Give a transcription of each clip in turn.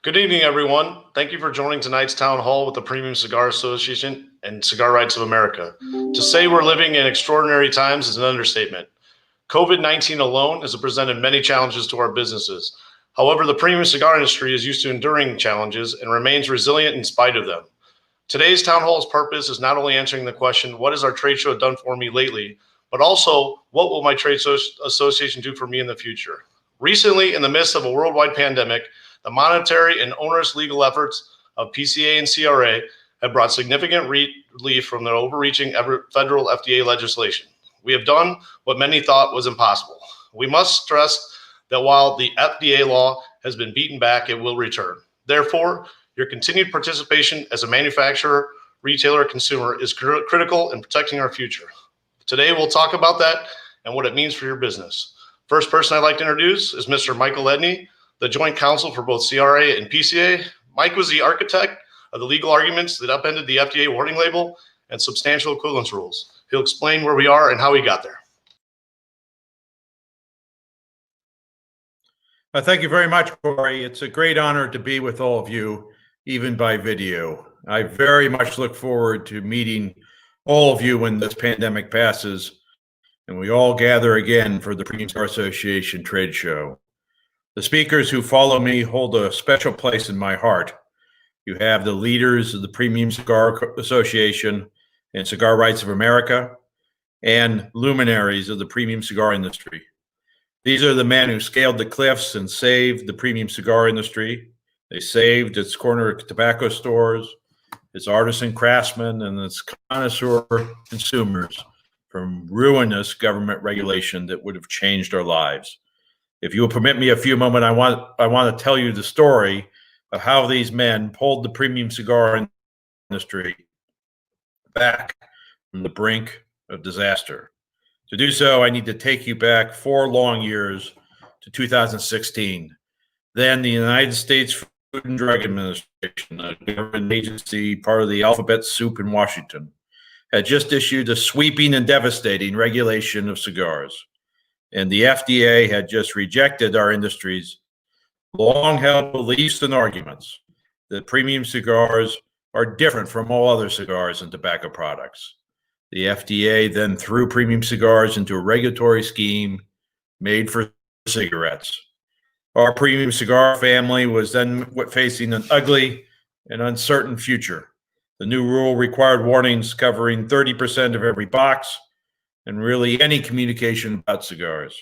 Good evening, everyone. Thank you for joining tonight's town hall with the Premium Cigar Association and Cigar Rights of America. To say we're living in extraordinary times is an understatement. COVID-19 alone has presented many challenges to our businesses. However, the premium cigar industry is used to enduring challenges and remains resilient in spite of them. Today's town hall's purpose is not only answering the question, what has our trade show done for me lately, but also, what will my trade association do for me in the future? Recently, in the midst of a worldwide pandemic, the monetary and onerous legal efforts of PCA and CRA have brought significant relief from the overreaching federal FDA legislation. We have done what many thought was impossible. We must stress that while the FDA law has been beaten back, it will return. Therefore, your continued participation as a manufacturer, retailer, consumer is critical in protecting our future. Today, we'll talk about that and what it means for your business. First person I'd like to introduce is Mr. Michael Edney, the joint counsel for both CRA and PCA. Mike was the architect of the legal arguments that upended the FDA warning label and substantial equivalence rules. He'll explain where we are and how we got there. Thank you very much, Corey. It's a great honor to be with all of you, even by video. I very much look forward to meeting all of you when this pandemic passes and we all gather again for the Premium Cigar Association trade show. The speakers who follow me hold a special place in my heart. You have the leaders of the Premium Cigar Association and Cigar Rights of America, and luminaries of the premium cigar industry. These are the men who scaled the cliffs and saved the premium cigar industry. They saved its corner tobacco stores, its artisan craftsmen, and its connoisseur consumers from ruinous government regulation that would have changed our lives. If you will permit me a few moments, I want to tell you the story of how these men pulled the premium cigar industry back from the brink of disaster. To do so, I need to take you back 4 long years to 2016. Then the United States Food and Drug Administration, a government agency part of the alphabet soup in Washington, had just issued a sweeping and devastating regulation of cigars. And the FDA had just rejected our industry's long-held beliefs and arguments that premium cigars are different from all other cigars and tobacco products. The FDA then threw premium cigars into a regulatory scheme made for cigarettes. Our premium cigar family was then facing an ugly and uncertain future. The new rule required warnings covering 30% of every box, and really any communication about cigars.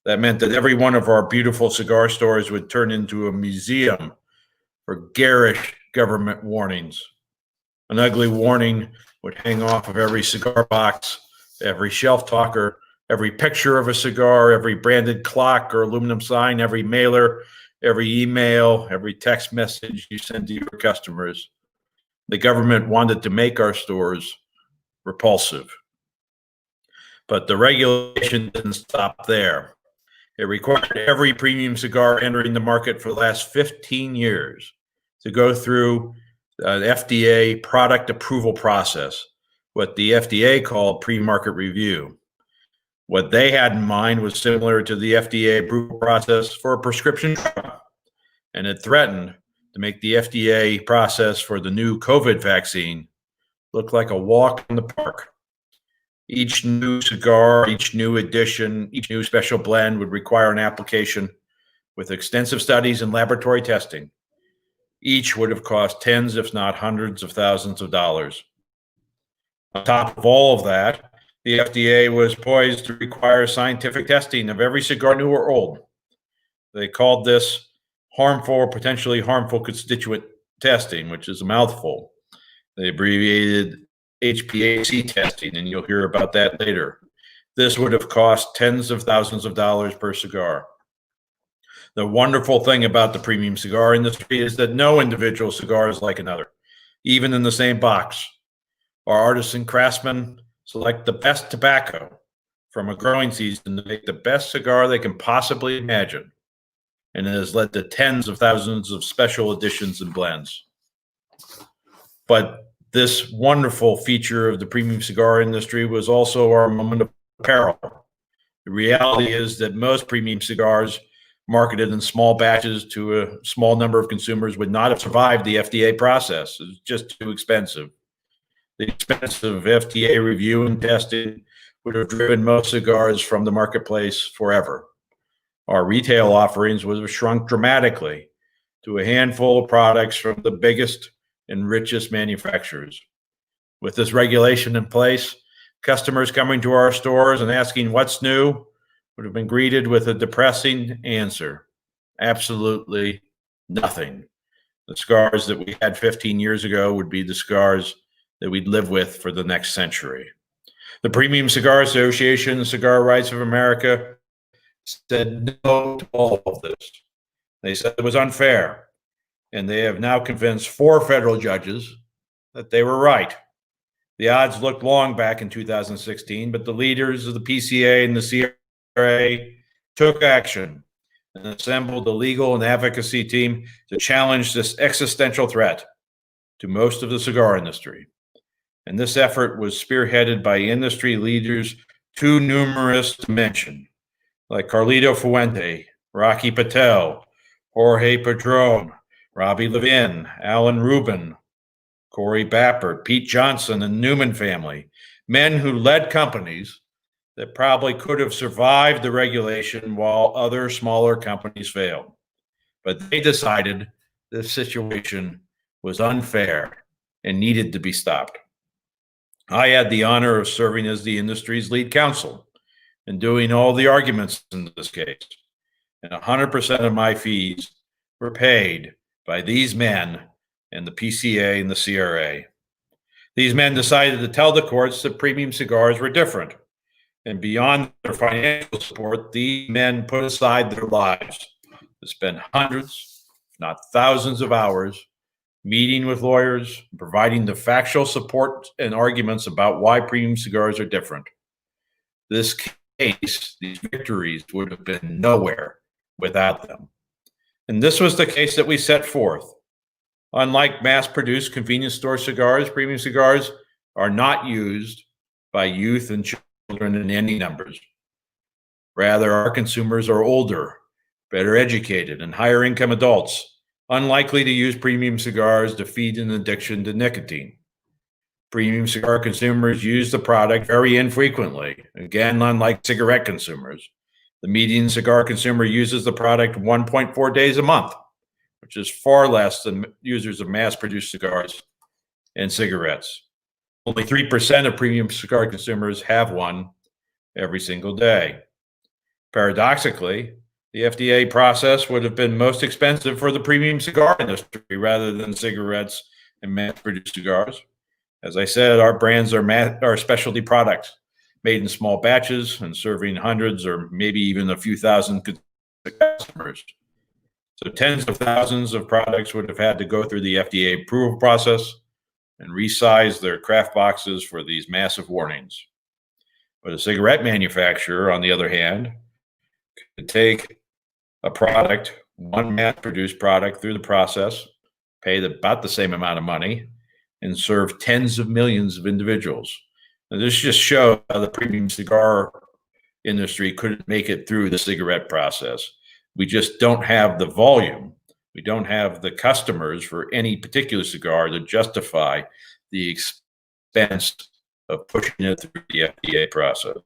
That meant that every one of our beautiful cigar stores would turn into a museum for garish government warnings. An ugly warning would hang off of every cigar box, every shelf talker, every picture of a cigar, every branded clock or aluminum sign, every mailer, every email, every text message you send to your customers. The government wanted to make our stores repulsive. But the regulation didn't stop there. It required every premium cigar entering the market for the last 15 years to go through an FDA product approval process, what the FDA called pre-market review. What they had in mind was similar to the FDA approval process for a prescription drug, and it threatened to make the FDA process for the new COVID vaccine look like a walk in the park. Each new cigar, each new edition, each new special blend would require an application with extensive studies and laboratory testing. Each would have cost tens, if not hundreds of thousands of dollars. On top of all of that, the FDA was poised to require scientific testing of every cigar, new or old. They called this harmful or potentially harmful constituent testing, which is a mouthful. They abbreviated HPAC testing, and you'll hear about that later. This would have cost tens of thousands of dollars per cigar. The wonderful thing about the premium cigar industry is that no individual cigar is like another, even in the same box. Our artisan craftsmen select the best tobacco from a growing season to make the best cigar they can possibly imagine, and it has led to tens of thousands of special editions and blends. But this wonderful feature of the premium cigar industry was also our moment of peril. The reality is that most premium cigars marketed in small batches to a small number of consumers would not have survived the FDA process. It was just too expensive. The expensive FDA review and testing would have driven most cigars from the marketplace forever. Our retail offerings would have shrunk dramatically to a handful of products from the biggest and richest manufacturers. With this regulation in place, customers coming to our stores and asking what's new would have been greeted with a depressing answer. Absolutely nothing. The cigars that we had 15 years ago would be the cigars that we'd live with for the next century. The Premium Cigar Association and Cigar Rights of America said no to all of this. They said it was unfair, and they have now convinced 4 federal judges that they were right. The odds looked long back in 2016, but the leaders of the PCA and the CRA took action and assembled a legal and advocacy team to challenge this existential threat to most of the cigar industry. And this effort was spearheaded by industry leaders too numerous to mention, like Carlito Fuente, Rocky Patel, Jorge Padron, Robbie Levin, Alan Rubin, Corey Bappert, Pete Johnson, and Newman family, men who led companies that probably could have survived the regulation while other smaller companies failed. But they decided this situation was unfair and needed to be stopped. I had the honor of serving as the industry's lead counsel and doing all the arguments in this case. And 100% of my fees were paid by these men and the PCA and the CRA. These men decided to tell the courts that premium cigars were different. And beyond their financial support, these men put aside their lives to spend hundreds, if not thousands of hours meeting with lawyers, providing the factual support and arguments about why premium cigars are different. This case, these victories, would have been nowhere without them. And this was the case that we set forth. Unlike mass-produced convenience store cigars, premium cigars are not used by youth and children in any numbers. Rather, our consumers are older, better educated, and higher income adults, unlikely to use premium cigars to feed an addiction to nicotine. Premium cigar consumers use the product very infrequently. Again, unlike cigarette consumers, the median cigar consumer uses the product 1.4 days a month, which is far less than users of mass-produced cigars and cigarettes. Only 3% of premium cigar consumers have one every single day. Paradoxically, the FDA process would have been most expensive for the premium cigar industry rather than cigarettes and mass-produced cigars. As I said, our brands are specialty products made in small batches and serving hundreds or maybe even a few thousand customers. So tens of thousands of products would have had to go through the FDA approval process and resize their craft boxes for these massive warnings. But a cigarette manufacturer, on the other hand, could take a product, one mass-produced product, through the process, pay about the same amount of money, and serve tens of millions of individuals. Now, this just shows how the premium cigar industry couldn't make it through the cigarette process. We just don't have the volume. We don't have the customers for any particular cigar to justify the expense of pushing it through the FDA process.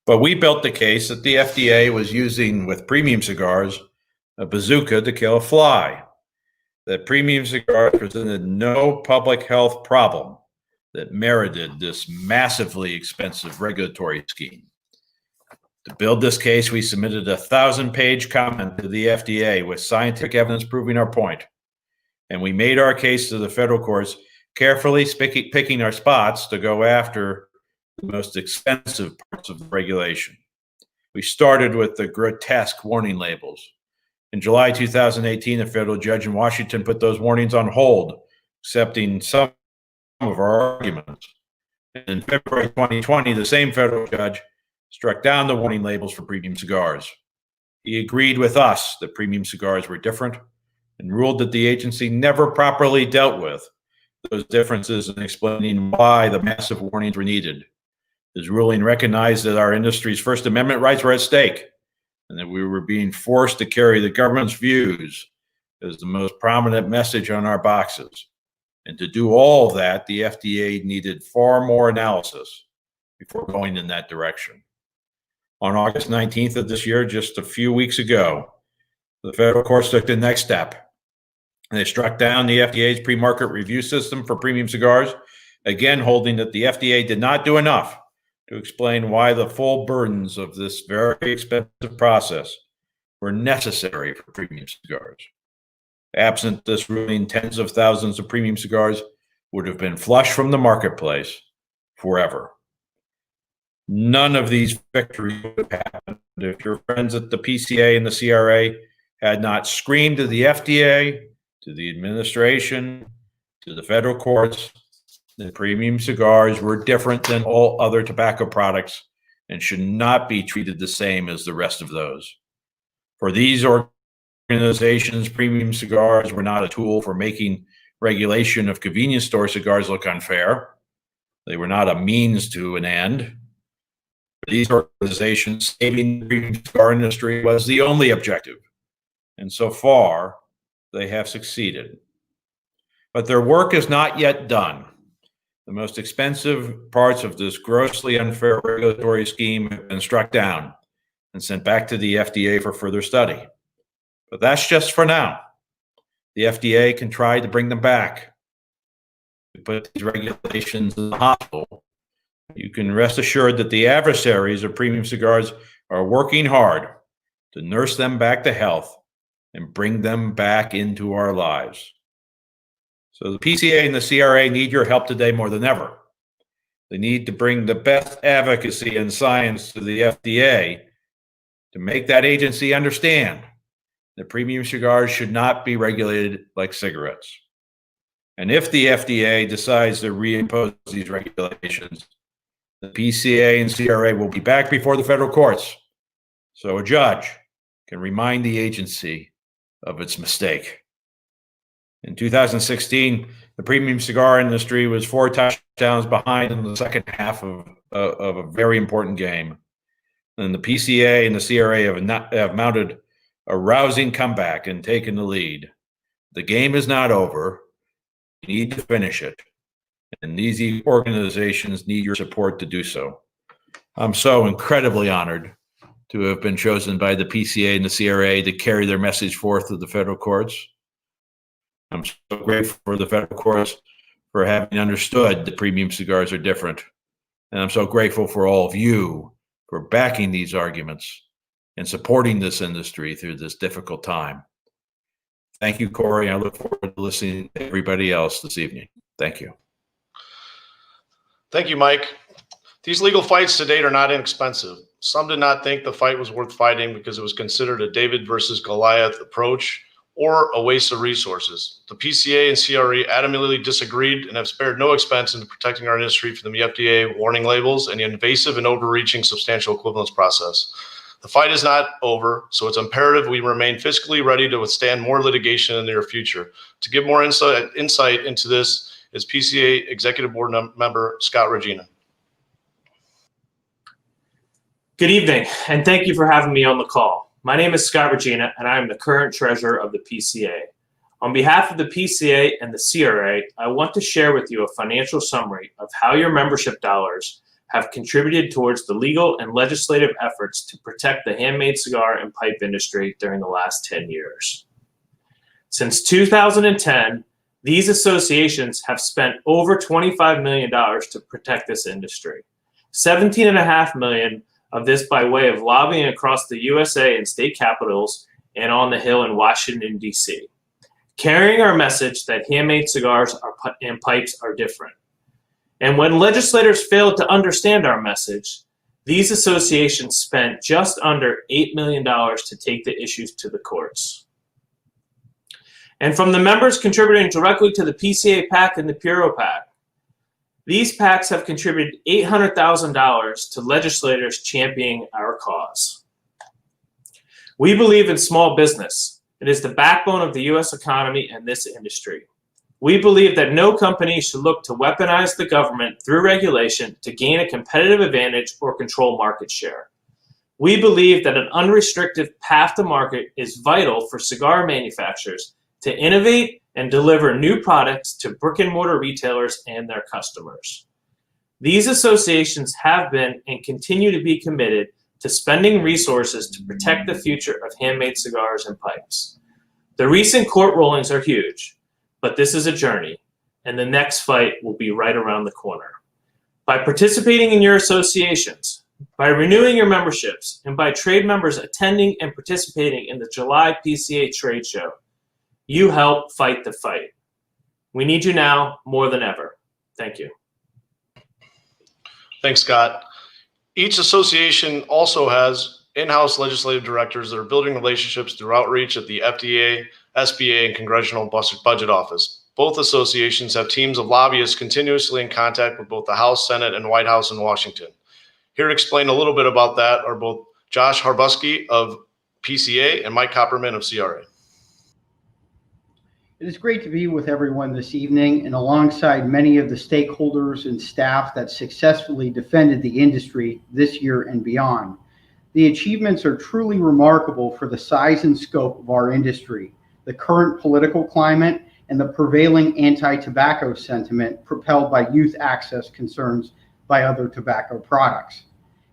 But we built the case that the FDA was using, with premium cigars, a bazooka to kill a fly. That premium cigars presented no public health problem that merited this massively expensive regulatory scheme. To build this case, we submitted a 1,000-page comment to the FDA with scientific evidence proving our point. And we made our case to the federal courts, carefully picking our spots to go after the most expensive parts of the regulation. We started with the grotesque warning labels. In July 2018, a federal judge in Washington put those warnings on hold, accepting some of our arguments. And in February 2020, the same federal judge struck down the warning labels for premium cigars. He agreed with us that premium cigars were different and ruled that the agency never properly dealt with those differences in explaining why the massive warnings were needed. His ruling recognized that our industry's First Amendment rights were at stake, and that we were being forced to carry the government's views as the most prominent message on our boxes. And to do all of that, the FDA needed far more analysis before going in that direction. On August 19th of this year, just a few weeks ago, the federal courts took the next step. And they struck down the FDA's pre-market review system for premium cigars, again holding that the FDA did not do enough to explain why the full burdens of this very expensive process were necessary for premium cigars. Absent this ruling, tens of thousands of premium cigars would have been flushed from the marketplace forever. None of these victories would have happened if your friends at the PCA and the CRA had not screamed to the FDA, to the administration, to the federal courts that premium cigars were different than all other tobacco products and should not be treated the same as the rest of those. For these organizations, premium cigars were not a tool for making regulation of convenience store cigars look unfair. They were not a means to an end. For these organizations, saving the premium cigar industry was the only objective. And so far, they have succeeded. But their work is not yet done. The most expensive parts of this grossly unfair regulatory scheme have been struck down and sent back to the FDA for further study. But that's just for now. The FDA can try to bring them back. To put these regulations in the hospital, you can rest assured that the adversaries of premium cigars are working hard to nurse them back to health and bring them back into our lives. So the PCA and the CRA need your help today more than ever. They need to bring the best advocacy and science to the FDA to make that agency understand that premium cigars should not be regulated like cigarettes. And if the FDA decides to reimpose these regulations, the PCA and CRA will be back before the federal courts, so a judge can remind the agency of its mistake. In 2016, the premium cigar industry was 4 touchdowns behind in the second half of a very important game. And the PCA and the CRA have mounted a rousing comeback and taken the lead. The game is not over. You need to finish it. And these organizations need your support to do so. I'm so incredibly honored to have been chosen by the PCA and the CRA to carry their message forth to the federal courts. I'm so grateful for the federal courts for having understood that premium cigars are different. And I'm so grateful for all of you for backing these arguments and supporting this industry through this difficult time. Thank you, Corey. I look forward to listening to everybody else this evening. Thank you. Thank you, Mike. These legal fights to date are not inexpensive. Some did not think the fight was worth fighting because it was considered a David versus Goliath approach or a waste of resources. The PCA and CRA adamantly disagreed and have spared no expense in protecting our industry from the FDA warning labels and the invasive and overreaching substantial equivalence process. The fight is not over, so it's imperative we remain fiscally ready to withstand more litigation in the near future. To give more insight into this is PCA Executive Board member Scott Regina. Good evening, and thank you for having me on the call. My name is Scott Regina, and I am the current treasurer of the PCA. On behalf of the PCA and the CRA, I want to share with you a financial summary of how your membership dollars have contributed towards the legal and legislative efforts to protect the handmade cigar and pipe industry during the last 10 years. Since 2010, these associations have spent over $25 million to protect this industry. $17.5 million of this by way of lobbying across the USA and state capitals and on the Hill in Washington, D.C., carrying our message that handmade cigars and pipes are different. And when legislators failed to understand our message, these associations spent just under $8 million to take the issues to the courts. And from the members contributing directly to the PCA PAC and the Puro PAC, these PACs have contributed $800,000 to legislators championing our cause. We believe in small business. It is the backbone of the U.S. economy and this industry. We believe that no company should look to weaponize the government through regulation to gain a competitive advantage or control market share. We believe that an unrestricted path to market is vital for cigar manufacturers to innovate and deliver new products to brick-and-mortar retailers and their customers. These associations have been and continue to be committed to spending resources to protect the future of handmade cigars and pipes. The recent court rulings are huge, but this is a journey, and the next fight will be right around the corner. By participating in your associations, by renewing your memberships, and by trade members attending and participating in the July PCA trade show, you help fight the fight. We need you now more than ever. Thank you. Thanks, Scott. Each association also has in-house legislative directors that are building relationships through outreach at the FDA, SBA, and Congressional Budget Office. Both associations have teams of lobbyists continuously in contact with both the House, Senate, and White House in Washington. Here to explain a little bit about that are both Josh Habursky of PCA and Mike Copperman of CRA. It is great to be with everyone this evening and alongside many of the stakeholders and staff that successfully defended the industry this year and beyond. The achievements are truly remarkable for the size and scope of our industry, the current political climate, and the prevailing anti-tobacco sentiment propelled by youth access concerns by other tobacco products.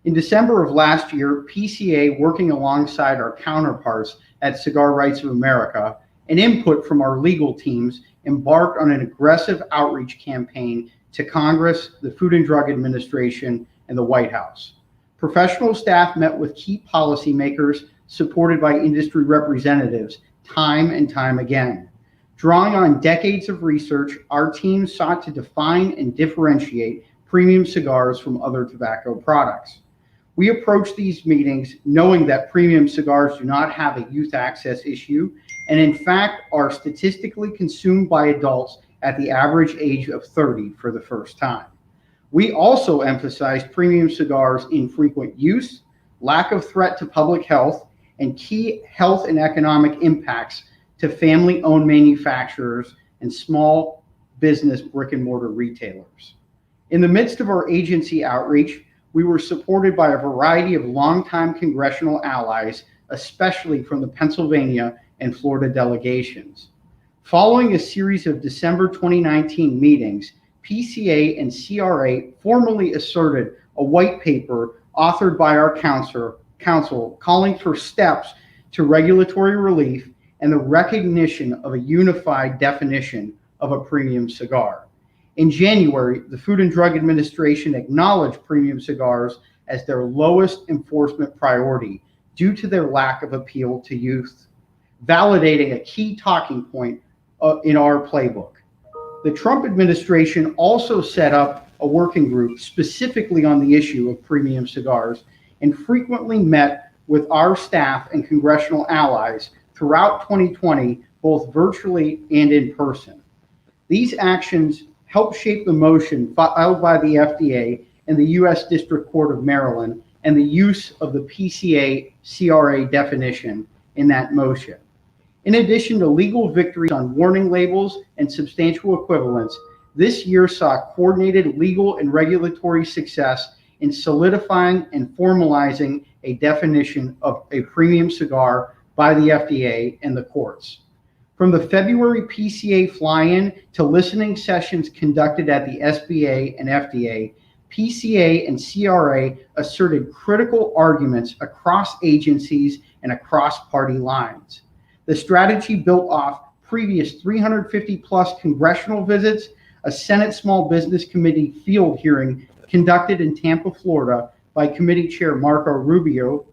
In December of last year, PCA, working alongside our counterparts at Cigar Rights of America and input from our legal teams, embarked on an aggressive outreach campaign to Congress, the Food and Drug Administration, and the White House. Professional staff met with key policymakers supported by industry representatives time and time again. Drawing on decades of research, our team sought to define and differentiate premium cigars from other tobacco products. We approached these meetings knowing that premium cigars do not have a youth access issue and in fact are statistically consumed by adults at the average age of 30 for the first time. We also emphasized premium cigars' infrequent use, lack of threat to public health, and key health and economic impacts to family-owned manufacturers and small business brick-and-mortar retailers. In the midst of our agency outreach, we were supported by a variety of longtime congressional allies, especially from the Pennsylvania and Florida delegations. Following a series of December 2019 meetings, PCA and CRA formally asserted a white paper authored by our counsel calling for steps to regulatory relief and the recognition of a unified definition of a premium cigar. In January, the Food and Drug Administration acknowledged premium cigars as their lowest enforcement priority due to their lack of appeal to youth, validating a key talking point in our playbook. The Trump administration also set up a working group specifically on the issue of premium cigars and frequently met with our staff and congressional allies throughout 2020, both virtually and in person. These actions helped shape the motion filed by the FDA and the U.S. District Court of Maryland and the use of the PCA CRA definition in that motion. In addition to legal victories on warning labels and substantial equivalence, this year saw coordinated legal and regulatory success in solidifying and formalizing a definition of a premium cigar by the FDA and the courts. From the February PCA fly-in to listening sessions conducted at the SBA and FDA, PCA and CRA asserted critical arguments across agencies and across party lines. The strategy built off previous 350 plus congressional visits, a Senate Small Business Committee field hearing conducted in Tampa, Florida by Committee Chair Marco Rubio,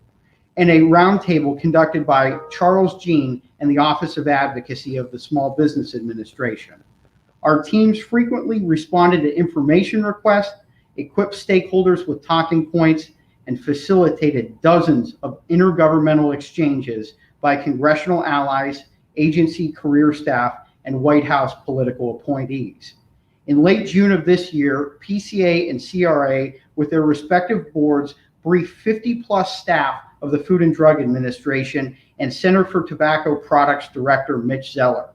and a roundtable conducted by Charles Jean and the Office of Advocacy of the Small Business Administration. Our teams frequently responded to information requests, equipped stakeholders with talking points, and facilitated dozens of intergovernmental exchanges by congressional allies, agency career staff, and White House political appointees. In late June of this year, PCA and CRA, with their respective boards, briefed 50 plus staff of the Food and Drug Administration and Center for Tobacco Products Director Mitch Zeller.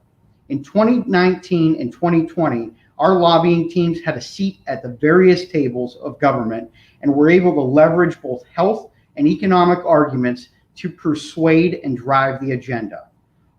In 2019 and 2020, our lobbying teams had a seat at the various tables of government and were able to leverage both health and economic arguments to persuade and drive the agenda.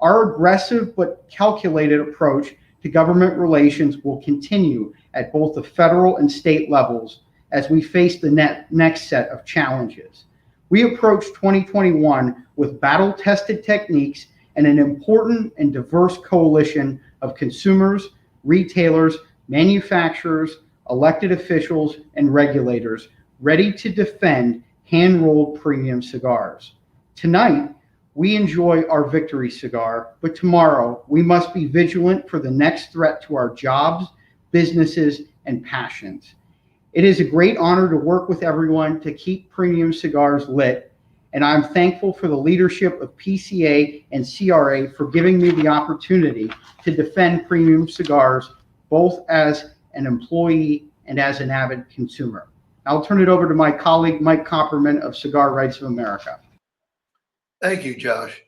Our aggressive but calculated approach to government relations will continue at both the federal and state levels as we face the next set of challenges. We approach 2021 with battle-tested techniques and an important and diverse coalition of consumers, retailers, manufacturers, elected officials, and regulators ready to defend hand-rolled premium cigars. Tonight, we enjoy our victory cigar, but tomorrow we must be vigilant for the next threat to our jobs, businesses, and passions. It is a great honor to work with everyone to keep premium cigars lit, and I'm thankful for the leadership of PCA and CRA for giving me the opportunity to defend premium cigars, both as an employee and as an avid consumer. I'll turn it over to my colleague, Mike Copperman of Cigar Rights of America. Thank you, Josh.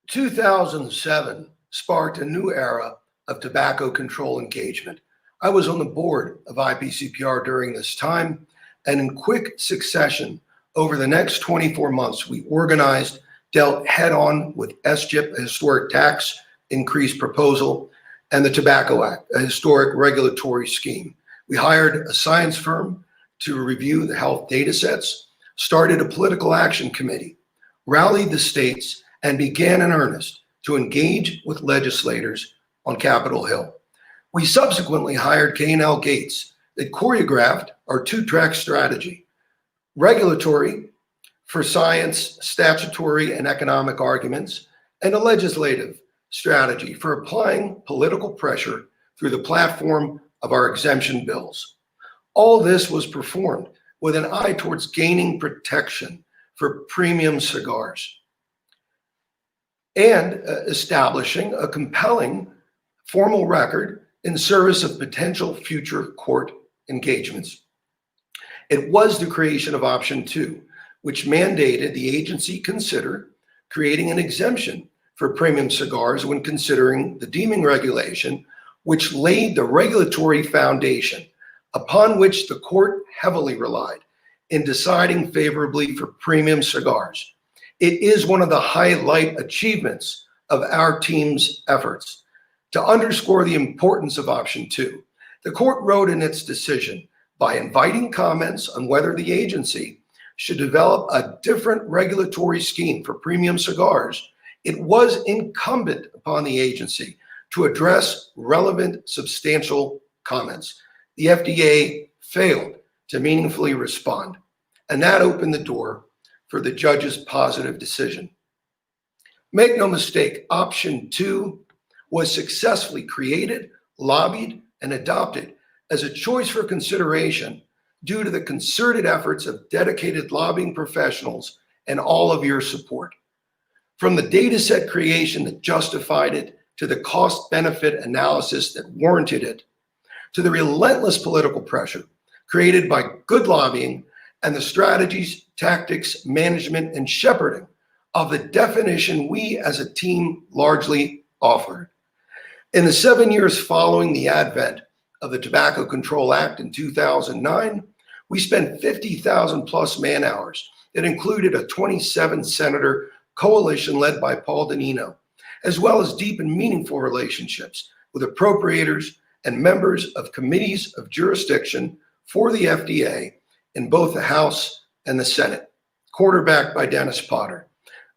2007 sparked a new era of tobacco control engagement. I was on the board of IPCPR during this time, and in quick succession, over the next 24 months, we organized, dealt head-on with SCHIP, a historic tax increase proposal, and the Tobacco Act, a historic regulatory scheme. We hired a science firm to review the health data sets, started a political action committee, rallied the states, and began in earnest to engage with legislators on Capitol Hill. We subsequently hired K&L Gates that choreographed our two-track strategy: regulatory for science, statutory, and economic arguments, and a legislative strategy for applying political pressure through the platform of our exemption bills. All this was performed with an eye towards gaining protection for premium cigars and establishing a compelling formal record in service of potential future court engagements. It was the creation of Option 2, which mandated the agency consider creating an exemption for premium cigars when considering the deeming regulation, which laid the regulatory foundation upon which the court heavily relied in deciding favorably for premium cigars. It is one of the highlight achievements of our team's efforts. To underscore the importance of Option 2, the court wrote in its decision, by inviting comments on whether the agency should develop a different regulatory scheme for premium cigars, it was incumbent upon the agency to address relevant substantial comments. The FDA failed to meaningfully respond, and that opened the door for the judge's positive decision. Make no mistake, Option 2 was successfully created, lobbied, and adopted as a choice for consideration due to the concerted efforts of dedicated lobbying professionals and all of your support. From the data set creation that justified it, to the cost-benefit analysis that warranted it, to the relentless political pressure created by good lobbying and the strategies, tactics, management, and shepherding of the definition we as a team largely offered. In the 7 years following the advent of the Tobacco Control Act in 2009, we spent 50,000 plus man hours that included a 27-senator coalition led by Paul Danino, as well as deep and meaningful relationships with appropriators and members of committees of jurisdiction for the FDA in both the House and the Senate, quarterbacked by Dennis Potter.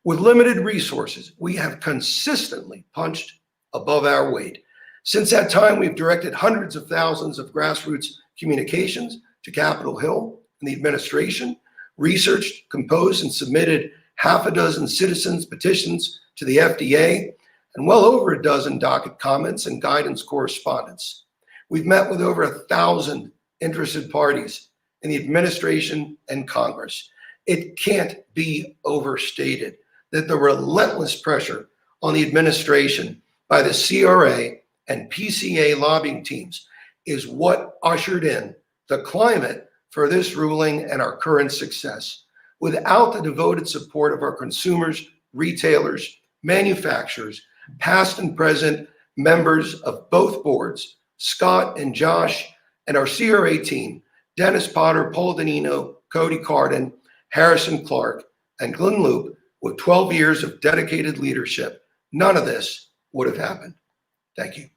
With limited resources, we have consistently punched above our weight. Since that time, we've directed hundreds of thousands of grassroots communications to Capitol Hill and the administration, researched, composed, and submitted half a dozen citizens' petitions to the FDA, and well over a dozen docket comments and guidance correspondence. We've met with over 1,000 interested parties in the administration and Congress. It can't be overstated that the relentless pressure on the administration by the CRA and PCA lobbying teams is what ushered in the climate for this ruling and our current success. Without the devoted support of our consumers, retailers, manufacturers, past and present members of both boards, Scott and Josh, and our CRA team, Dennis Potter, Paul Danino, Cody Cardin, Harrison Clark, and Glenn Loop with 12 years of dedicated leadership, none of this would have happened. Thank you.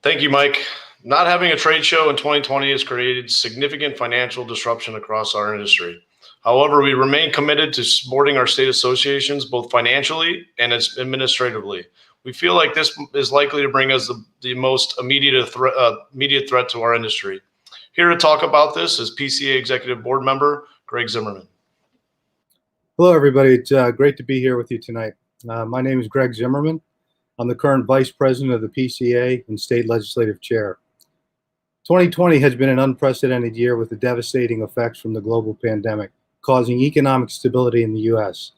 Thank you, Mike. Not having a trade show in 2020 has created significant financial disruption across our industry. However, we remain committed to supporting our state associations both financially and administratively. We feel like this is likely to bring us the most immediate threat to our industry. Here to talk about this is PCA Executive Board Member Greg Zimmerman. Hello, everybody. It's great to be here with you tonight. My name is Greg Zimmerman. I'm the current Vice President of the PCA and State Legislative Chair. 2020 has been an unprecedented year with the devastating effects from the global pandemic, causing economic stability in the U.S.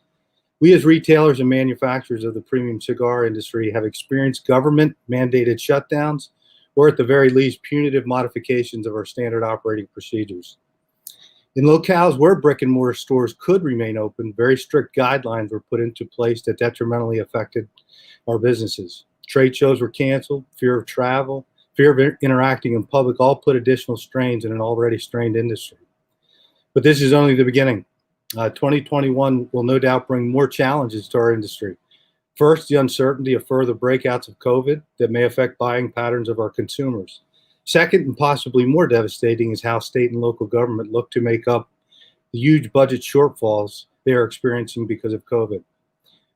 We as retailers and manufacturers of the premium cigar industry have experienced government-mandated shutdowns, or at the very least, punitive modifications of our standard operating procedures. In locales where brick and mortar stores could remain open, very strict guidelines were put into place that detrimentally affected our businesses. Trade shows were canceled, fear of travel, fear of interacting in public all put additional strains in an already strained industry. But this is only the beginning. 2021 will no doubt bring more challenges to our industry. First, the uncertainty of further breakouts of COVID that may affect buying patterns of our consumers. Second, and possibly more devastating, is how state and local government look to make up the huge budget shortfalls they are experiencing because of COVID.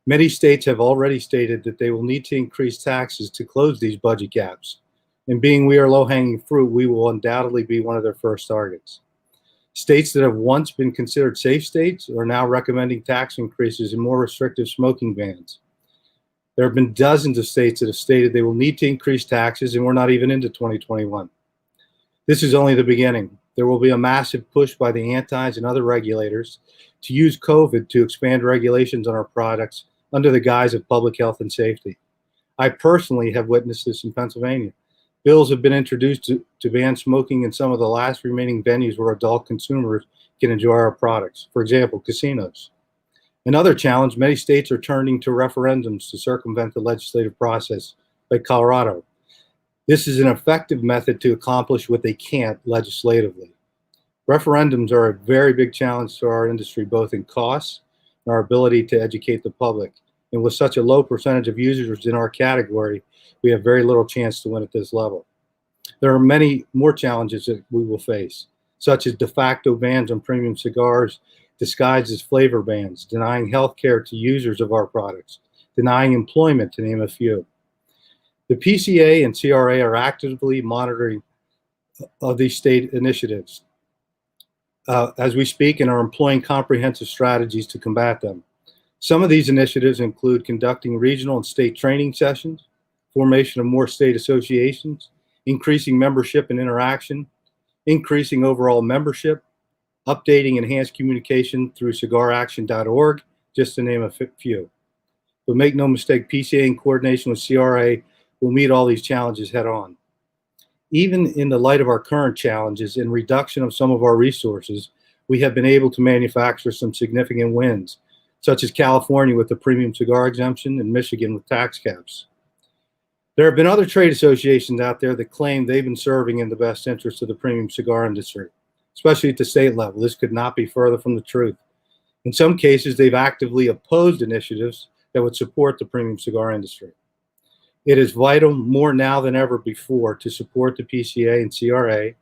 Many states have already stated that they will need to increase taxes to close these budget gaps. And being we are low-hanging fruit, we will undoubtedly be one of their first targets. States that have once been considered safe states are now recommending tax increases and more restrictive smoking bans. There have been dozens of states that have stated they will need to increase taxes, and we're not even into 2021. This is only the beginning. There will be a massive push by the antis and other regulators to use COVID to expand regulations on our products under the guise of public health and safety. I personally have witnessed this in Pennsylvania. Bills have been introduced to ban smoking in some of the last remaining venues where adult consumers can enjoy our products. For example, casinos. Another challenge, many states are turning to referendums to circumvent the legislative process, like Colorado. This is an effective method to accomplish what they can't legislatively. Referendums are a very big challenge to our industry, both in costs and our ability to educate the public. And with such a low percentage of users in our category, we have very little chance to win at this level. There are many more challenges that we will face, such as de facto bans on premium cigars disguised as flavor bans, denying health care to users of our products, denying employment, to name a few. The PCA and CRA are actively monitoring of these state initiatives as we speak and are employing comprehensive strategies to combat them. Some of these initiatives include conducting regional and state training sessions, formation of more state associations, increasing membership and interaction, increasing overall membership, updating enhanced communication through cigaraction.org, just to name a few. But make no mistake, PCA in coordination with CRA will meet all these challenges head on. Even in the light of our current challenges and reduction of some of our resources, we have been able to manufacture some significant wins, such as California with the premium cigar exemption and Michigan with tax caps. There have been other trade associations out there that claim they've been serving in the best interest of the premium cigar industry, especially at the state level. This could not be further from the truth. In some cases, they've actively opposed initiatives that would support the premium cigar industry. It is vital more now than ever before to support the PCA and CRA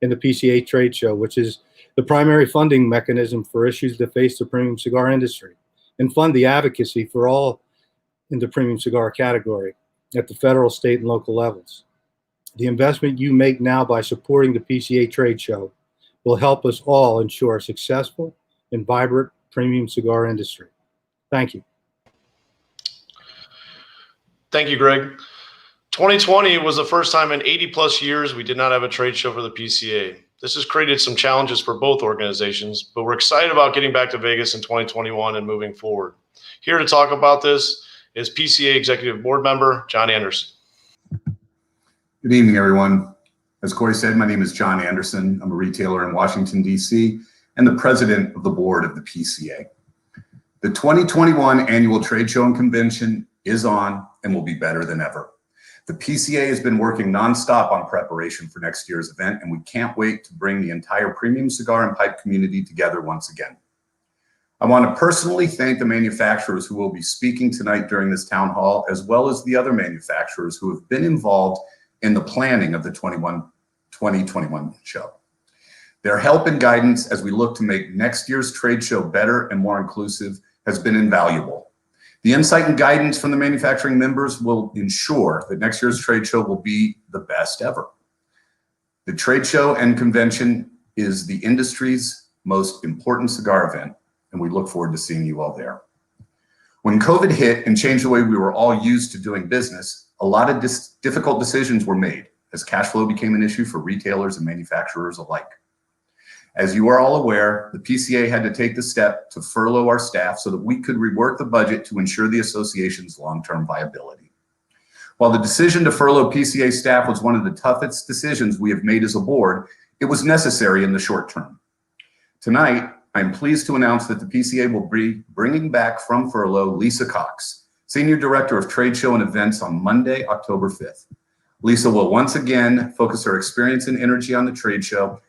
and the PCA trade show, which is the primary funding mechanism for issues that face the premium cigar industry, and fund the advocacy for all in the premium cigar category at the federal, state, and local levels. The investment you make now by supporting the PCA trade show will help us all ensure a successful and vibrant premium cigar industry. Thank you. Thank you, Greg. 2020 was the first time in 80 plus years we did not have a trade show for the PCA. This has created some challenges for both organizations, but we're excited about getting back to Vegas in 2021 and moving forward. Here to talk about this is PCA Executive Board Member John Anderson. Good evening, everyone. As Corey said, my name is John Anderson. I'm a retailer in Washington, D.C., and the president of the board of the PCA. The 2021 annual trade show and convention is on and will be better than ever. The PCA has been working nonstop on preparation for next year's event, and we can't wait to bring the entire premium cigar and pipe community together once again. I want to personally thank the manufacturers who will be speaking tonight during this town hall, as well as the other manufacturers who have been involved in the planning of the 2021 show. Their help and guidance as we look to make next year's trade show better and more inclusive has been invaluable. The insight and guidance from the manufacturing members will ensure that next year's trade show will be the best ever. The trade show and convention is the industry's most important cigar event, and we look forward to seeing you all there. When COVID hit and changed the way we were all used to doing business, a lot of difficult decisions were made as cash flow became an issue for retailers and manufacturers alike. As you are all aware, the PCA had to take the step to furlough our staff so that we could rework the budget to ensure the association's long-term viability. While the decision to furlough PCA staff was one of the toughest decisions we have made as a board, it was necessary in the short term. Tonight, I'm pleased to announce that the PCA will be bringing back from furlough Lisa Cox, Senior Director of Trade Show and Events, on Monday, October 5th. Lisa will once again focus her experience and energy on the trade show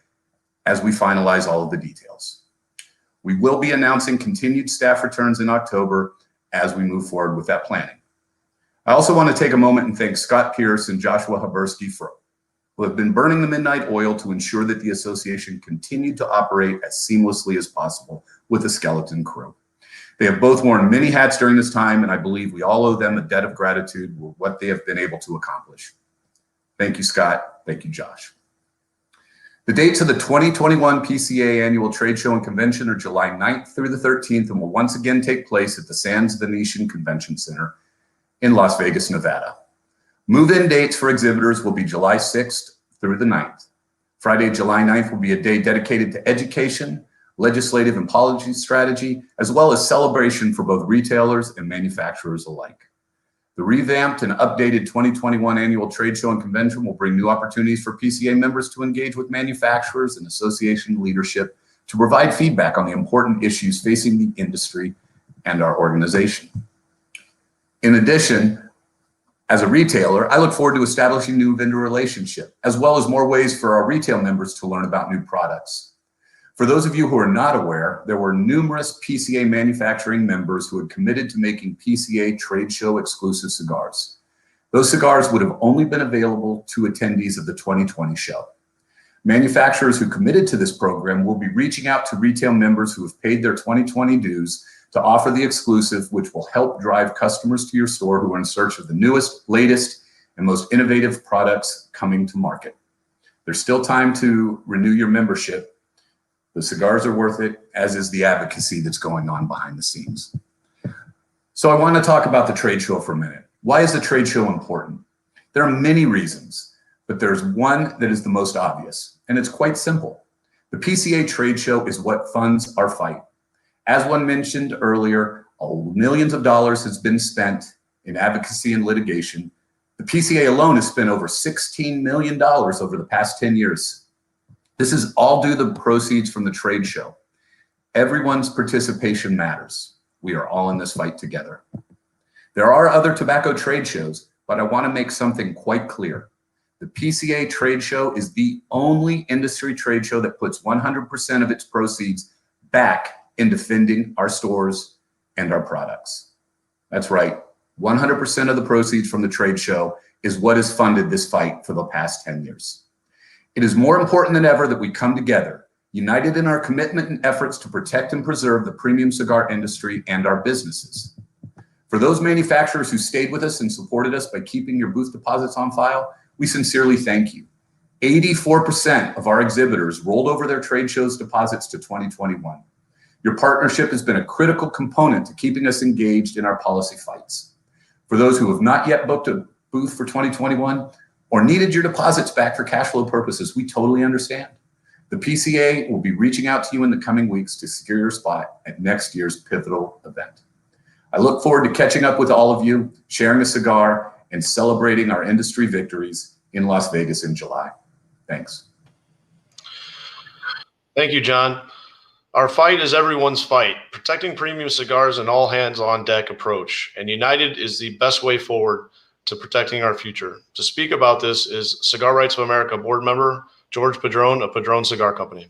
as we finalize all of the details. We will be announcing continued staff returns in October as we move forward with that planning. I also want to take a moment and thank Scott Pierce and Joshua Habursky who have been burning the midnight oil to ensure that the association continued to operate as seamlessly as possible with a skeleton crew. They have both worn many hats during this time, and I believe we all owe them a debt of gratitude for what they have been able to accomplish. Thank you, Scott. Thank you, Josh. The dates of the 2021 PCA Annual Trade Show and Convention are July 9th through the 13th and will once again take place at the Sands Venetian Convention Center in Las Vegas, Nevada. Move-in dates for exhibitors will be July 6th through the 9th. Friday, July 9th will be a day dedicated to education, legislative and policy strategy, as well as celebration for both retailers and manufacturers alike. The revamped and updated 2021 Annual Trade Show and Convention will bring new opportunities for PCA members to engage with manufacturers and association leadership to provide feedback on the important issues facing the industry and our organization. In addition, as a retailer, I look forward to establishing new vendor relationships, as well as more ways for our retail members to learn about new products. For those of you who are not aware, there were numerous PCA manufacturing members who had committed to making PCA trade show exclusive cigars. Those cigars would have only been available to attendees of the 2020 show. Manufacturers who committed to this program will be reaching out to retail members who have paid their 2020 dues to offer the exclusive, which will help drive customers to your store who are in search of the newest, latest, and most innovative products coming to market. There's still time to renew your membership. The cigars are worth it, as is the advocacy that's going on behind the scenes. So I want to talk about the trade show for a minute. Why is the trade show important? There are many reasons, but there's one that is the most obvious, and it's quite simple. The PCA trade show is what funds our fight. As one mentioned earlier, millions of dollars has been spent in advocacy and litigation. The PCA alone has spent over $16 million over the past 10 years. This is all due to the proceeds from the trade show. Everyone's participation matters. We are all in this fight together. There are other tobacco trade shows, but I want to make something quite clear. The PCA trade show is the only industry trade show that puts 100% of its proceeds back in defending our stores and our products. That's right. 100% of the proceeds from the trade show is what has funded this fight for the past 10 years. It is more important than ever that we come together, united in our commitment and efforts to protect and preserve the premium cigar industry and our businesses. For those manufacturers who stayed with us and supported us by keeping your booth deposits on file, we sincerely thank you. 84% of our exhibitors rolled over their trade shows deposits to 2021. Your partnership has been a critical component to keeping us engaged in our policy fights. For those who have not yet booked a booth for 2021 or needed your deposits back for cash flow purposes, we totally understand. The PCA will be reaching out to you in the coming weeks to secure your spot at next year's pivotal event. I look forward to catching up with all of you, sharing a cigar, and celebrating our industry victories in Las Vegas in July. Thanks. Thank you, John. Our fight is everyone's fight, protecting premium cigars and all hands on deck approach, and united is the best way forward to protecting our future. To speak about this is Cigar Rights of America board member Jorge Padron of Padron Cigar Company.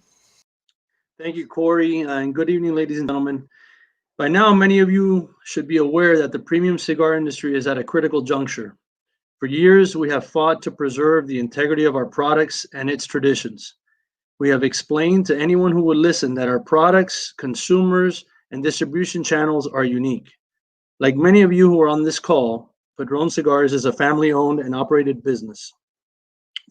Thank you, Corey, and good evening, ladies and gentlemen. By now, many of you should be aware that the premium cigar industry is at a critical juncture. For years, we have fought to preserve the integrity of our products and its traditions. We have explained to anyone who would listen that our products, consumers, and distribution channels are unique. Like many of you who are on this call, Padron Cigars is a family-owned and operated business.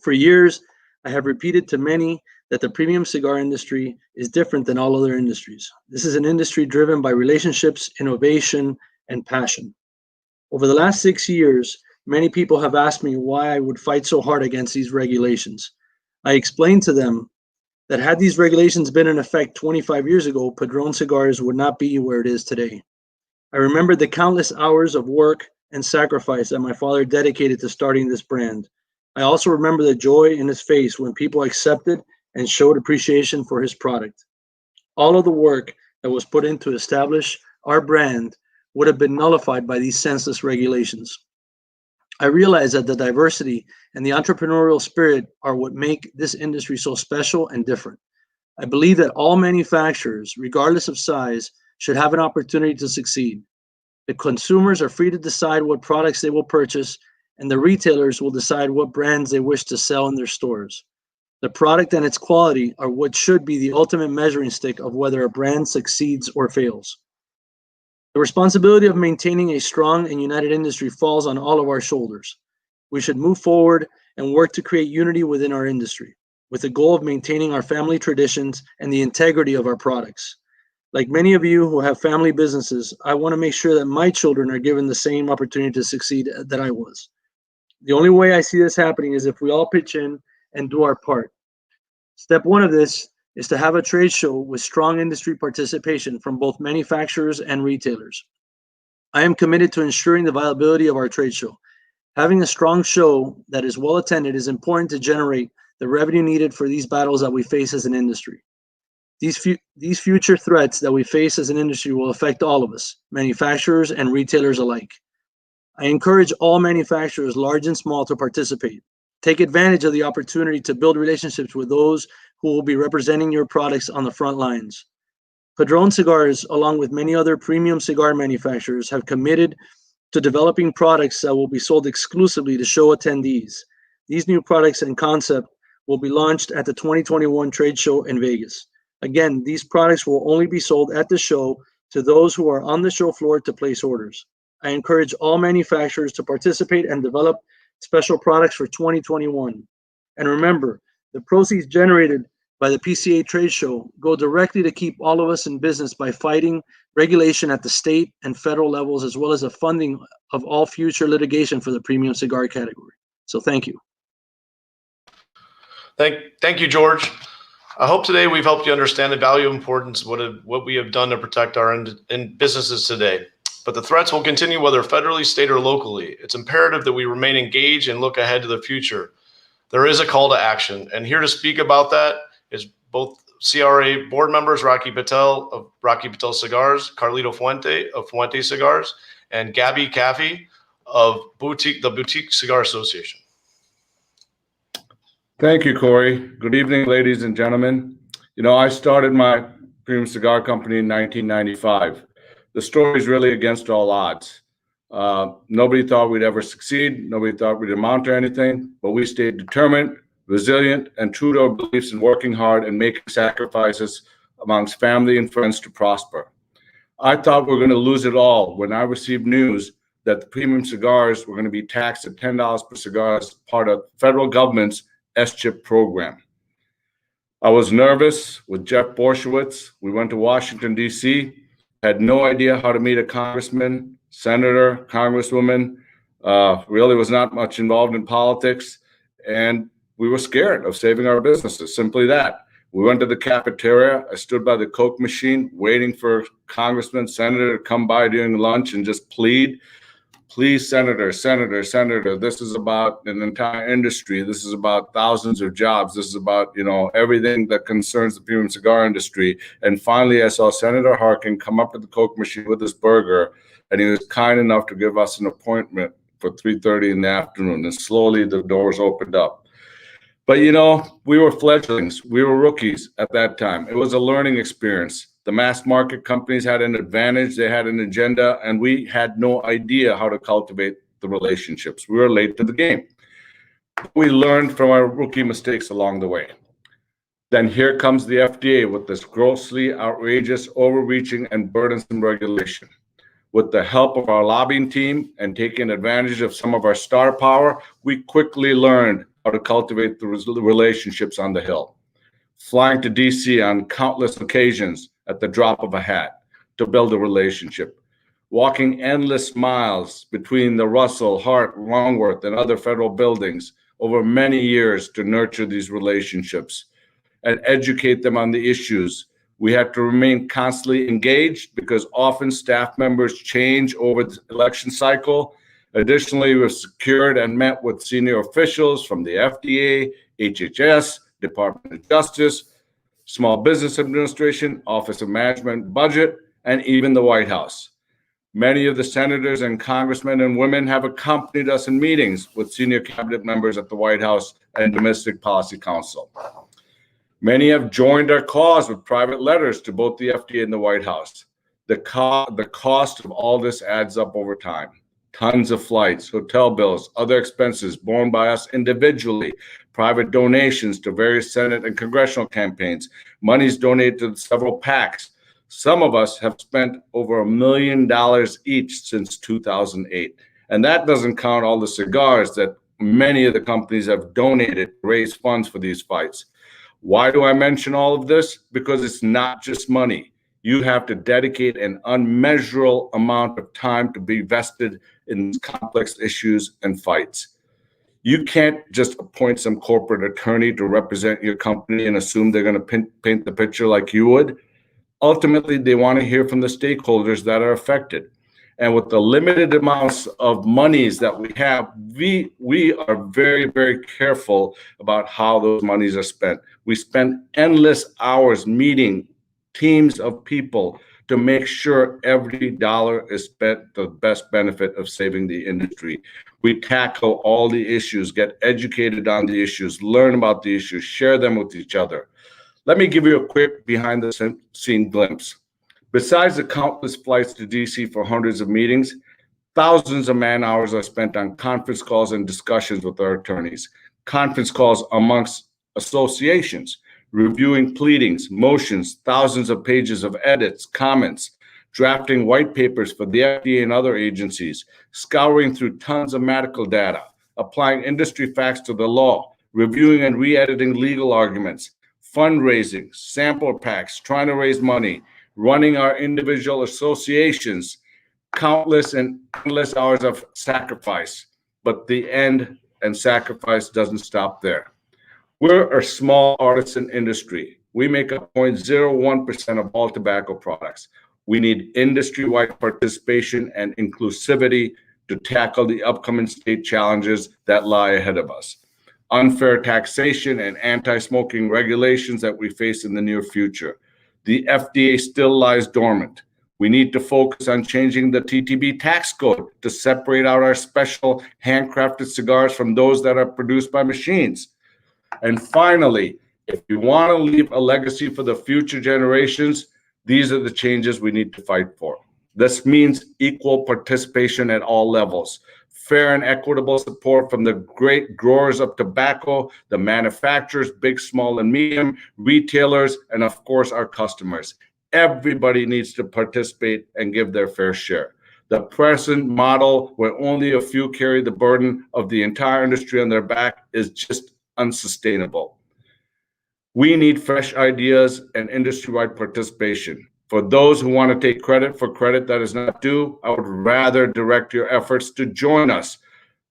For years, I have repeated to many that the premium cigar industry is different than all other industries. This is an industry driven by relationships, innovation, and passion. Over the last 6 years, many people have asked me why I would fight so hard against these regulations. I explained to them that had these regulations been in effect 25 years ago, Padron Cigars would not be where it is today. I remember the countless hours of work and sacrifice that my father dedicated to starting this brand. I also remember the joy in his face when people accepted and showed appreciation for his product. All of the work that was put in to establish our brand would have been nullified by these senseless regulations. I realize that the diversity and the entrepreneurial spirit are what make this industry so special and different. I believe that all manufacturers, regardless of size, should have an opportunity to succeed. The consumers are free to decide what products they will purchase, and the retailers will decide what brands they wish to sell in their stores. The product and its quality are what should be the ultimate measuring stick of whether a brand succeeds or fails. The responsibility of maintaining a strong and united industry falls on all of our shoulders. We should move forward and work to create unity within our industry, with the goal of maintaining our family traditions and the integrity of our products. Like many of you who have family businesses, I want to make sure that my children are given the same opportunity to succeed that I was. The only way I see this happening is if we all pitch in and do our part. Step one of this is to have a trade show with strong industry participation from both manufacturers and retailers. I am committed to ensuring the viability of our trade show. Having a strong show that is well attended is important to generate the revenue needed for these battles that we face as an industry. These future threats that we face as an industry will affect all of us, manufacturers and retailers alike. I encourage all manufacturers, large and small, to participate. Take advantage of the opportunity to build relationships with those who will be representing your products on the front lines. Padron Cigars, along with many other premium cigar manufacturers, have committed to developing products that will be sold exclusively to show attendees. These new products and concept will be launched at the 2021 trade show in Vegas. Again, these products will only be sold at the show to those who are on the show floor to place orders. I encourage all manufacturers to participate and develop special products for 2021. And remember, the proceeds generated by the PCA trade show go directly to keep all of us in business by fighting regulation at the state and federal levels, as well as the funding of all future litigation for the premium cigar category. So thank you. Thank you, George. I hope today we've helped you understand the value and importance of what we have done to protect our businesses today. But the threats will continue whether federally, state, or locally. It's imperative that we remain engaged and look ahead to the future. There is a call to action, and here to speak about that is both CRA board members, Rocky Patel of Rocky Patel Cigars, Carlito Fuente of Fuente Cigars, and Gabby Caffey of the Boutique Cigar Association. Thank you, Corey. Good evening, ladies and gentlemen. You know, I started my premium cigar company in 1995. The story is really against all odds. Nobody thought we'd ever succeed. Nobody thought we'd amount to anything, but we stayed determined, resilient, and true to our beliefs in working hard and making sacrifices amongst family and friends to prosper. I thought we were going to lose it all when I received news that the premium cigars were going to be taxed at $10 per cigar as part of federal government's S-chip program. I was nervous with Jeff Borshowitz. We went to Washington, D.C., had no idea how to meet a congressman, senator, congresswoman, really was not much involved in politics, and we were scared of saving our businesses, simply that. We went to the cafeteria. I stood by the Coke machine waiting for congressman, senator to come by during lunch and just plead, please, senator, this is about an entire industry. This is about thousands of jobs. This is about, you know, everything that concerns the premium cigar industry. And finally, I saw Senator Harkin come up to the Coke machine with his burger, and he was kind enough to give us an appointment for 3:30 in the afternoon, and slowly the doors opened up. But you know, we were fledglings. We were rookies at that time. It was a learning experience. The mass market companies had an advantage. They had an agenda, and we had no idea how to cultivate the relationships. We were late to the game. We learned from our rookie mistakes along the way. Then here comes the FDA with this grossly outrageous, overreaching, and burdensome regulation. With the help of our lobbying team and taking advantage of some of our star power, we quickly learned how to cultivate the relationships on the Hill. Flying to DC on countless occasions at the drop of a hat to build a relationship. Walking endless miles between the Russell, Hart, Longworth, and other federal buildings over many years to nurture these relationships and educate them on the issues. We have to remain constantly engaged because often staff members change over the election cycle. Additionally, we've secured and met with senior officials from the FDA, HHS, Department of Justice, Small Business Administration, Office of Management Budget, and even the White House. Many of the senators and congressmen and women have accompanied us in meetings with senior cabinet members at the White House and Domestic Policy Council. Many have joined our cause with private letters to both the FDA and the White House. The cost of all this adds up over time. Tons of flights, hotel bills, other expenses borne by us individually, private donations to various Senate and congressional campaigns, monies donated to several PACs. Some of us have spent over $1 million each since 2008. And that doesn't count all the cigars that many of the companies have donated to raise funds for these fights. Why do I mention all of this? Because it's not just money. You have to dedicate an unmeasurable amount of time to be vested in complex issues and fights. You can't just appoint some corporate attorney to represent your company and assume they're going to paint the picture like you would. Ultimately, they want to hear from the stakeholders that are affected. And with the limited amounts of monies that we have, we are very, very careful about how those monies are spent. We spend endless hours meeting teams of people to make sure every dollar is spent to the best benefit of saving the industry. We tackle all the issues, get educated on the issues, learn about the issues, share them with each other. Let me give you a quick behind-the-scene glimpse. Besides the countless flights to DC for hundreds of meetings, thousands of man-hours are spent on conference calls and discussions with our attorneys, conference calls amongst associations, reviewing pleadings, motions, thousands of pages of edits, comments, drafting white papers for the FDA and other agencies, scouring through tons of medical data, applying industry facts to the law, reviewing and re-editing legal arguments, fundraising, sample packs, trying to raise money, running our individual associations, countless and endless hours of sacrifice. But the end and sacrifice doesn't stop there. We're a small artisan industry. We make up 0.01% of all tobacco products. We need industry-wide participation and inclusivity to tackle the upcoming state challenges that lie ahead of us. Unfair taxation and anti-smoking regulations that we face in the near future. The FDA still lies dormant. We need to focus on changing the TTB tax code to separate out our special handcrafted cigars from those that are produced by machines. And finally, if we want to leave a legacy for the future generations, these are the changes we need to fight for. This means equal participation at all levels, fair and equitable support from the great growers of tobacco, the manufacturers, big, small, and medium, retailers, and of course, our customers. Everybody needs to participate and give their fair share. The present model where only a few carry the burden of the entire industry on their back is just unsustainable. We need fresh ideas and industry-wide participation. For those who want to take credit for credit that is not due, I would rather direct your efforts to join us.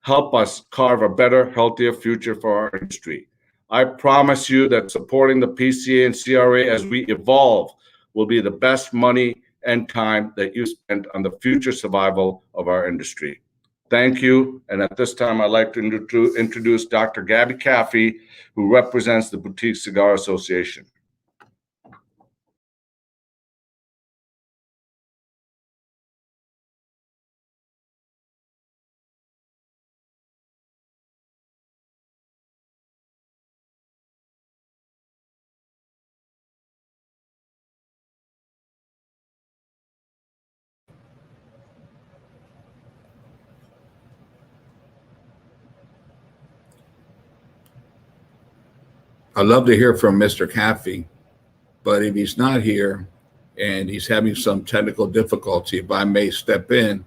Help us carve a better, healthier future for our industry. I promise you that supporting the PCA and CRA as we evolve will be the best money and time that you spend on the future survival of our industry. Thank you. And at this time, I'd like to introduce Dr. Gabby Caffey, who represents the Boutique Cigar Association. I'd love to hear from Mr. Caffey, but if he's not here and he's having some technical difficulty, if I may step in,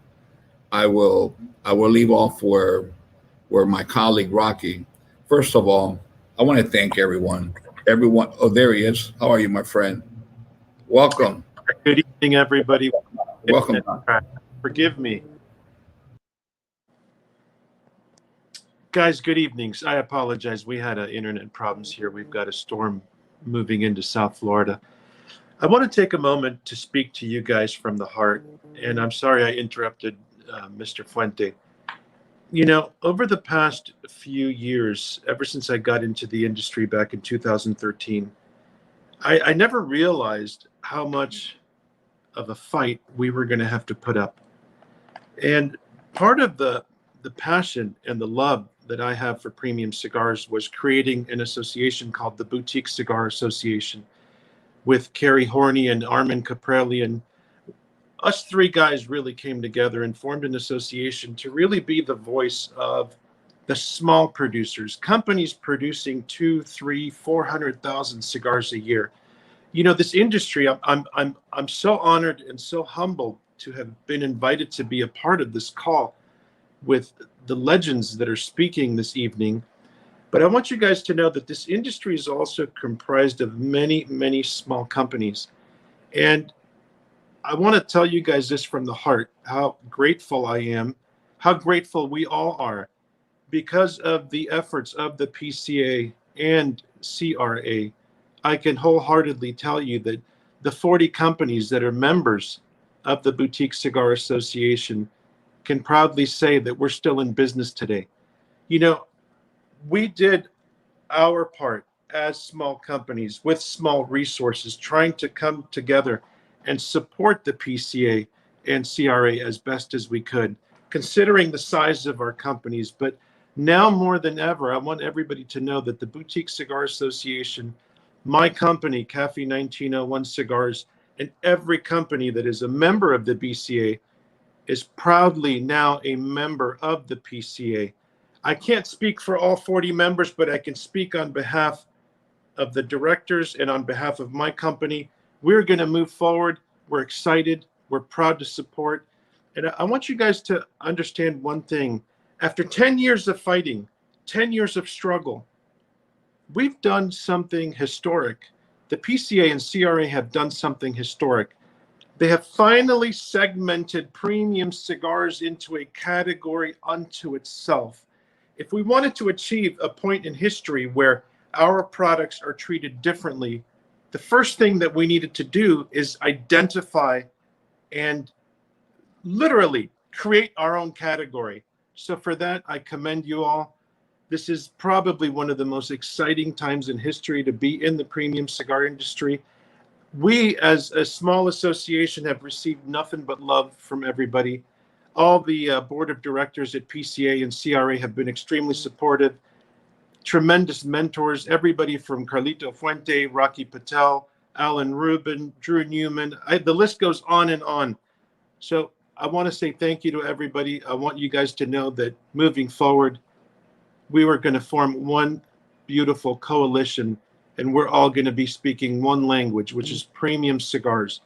I will leave off where my colleague Rocky. First of all, I want to thank everyone. Oh, there he is. How are you, my friend? Welcome. Good evening, everybody. Welcome. Forgive me. Guys, good evenings. I apologize. We had internet problems here. We've got a storm moving into South Florida. I want to take a moment to speak to you guys from the heart, and I'm sorry I interrupted Mr. Fuente. You know, over the past few years, ever since I got into the industry back in 2013, I never realized how much of a fight we were going to have to put up. And part of the passion and the love that I have for premium cigars was creating an association called the Boutique Cigar Association with Kerry Horney and Armin Caprelli. And us three guys really came together and formed an association to really be the voice of the small producers, companies producing 200,000, 300,000, 400,000 cigars a year. You know, this industry, I'm so honored and so humbled to have been invited to be a part of this call with the legends that are speaking this evening. But I want you guys to know that this industry is also comprised of many, many small companies. And I want to tell you guys this from the heart, how grateful I am, how grateful we all are because of the efforts of the PCA and CRA. I can wholeheartedly tell you that the 40 companies that are members of the Boutique Cigar Association can proudly say that we're still in business today. You know, we did our part as small companies with small resources, trying to come together and support the PCA and CRA as best as we could, considering the size of our companies. But now more than ever, I want everybody to know that the Boutique Cigar Association, my company, Cafe 1901 Cigars, and every company that is a member of the BCA is proudly now a member of the PCA. I can't speak for all 40 members, but I can speak on behalf of the directors and on behalf of my company. We're going to move forward. We're excited. We're proud to support. And I want you guys to understand one thing. After 10 years of fighting, 10 years of struggle, we've done something historic. The PCA and CRA have done something historic. They have finally segmented premium cigars into a category unto itself. If we wanted to achieve a point in history where our products are treated differently, the first thing that we needed to do is identify and literally create our own category. So for that, I commend you all. This is probably one of the most exciting times in history to be in the premium cigar industry. We, as a small association, have received nothing but love from everybody. All the board of directors at PCA and CRA have been extremely supportive. Tremendous mentors, everybody from Carlito Fuente, Rocky Patel, Alan Rubin, Drew Newman. The list goes on and on. So I want to say thank you to everybody. I want you guys to know that moving forward, we were going to form one beautiful coalition, and we're all going to be speaking one language, which is premium cigars.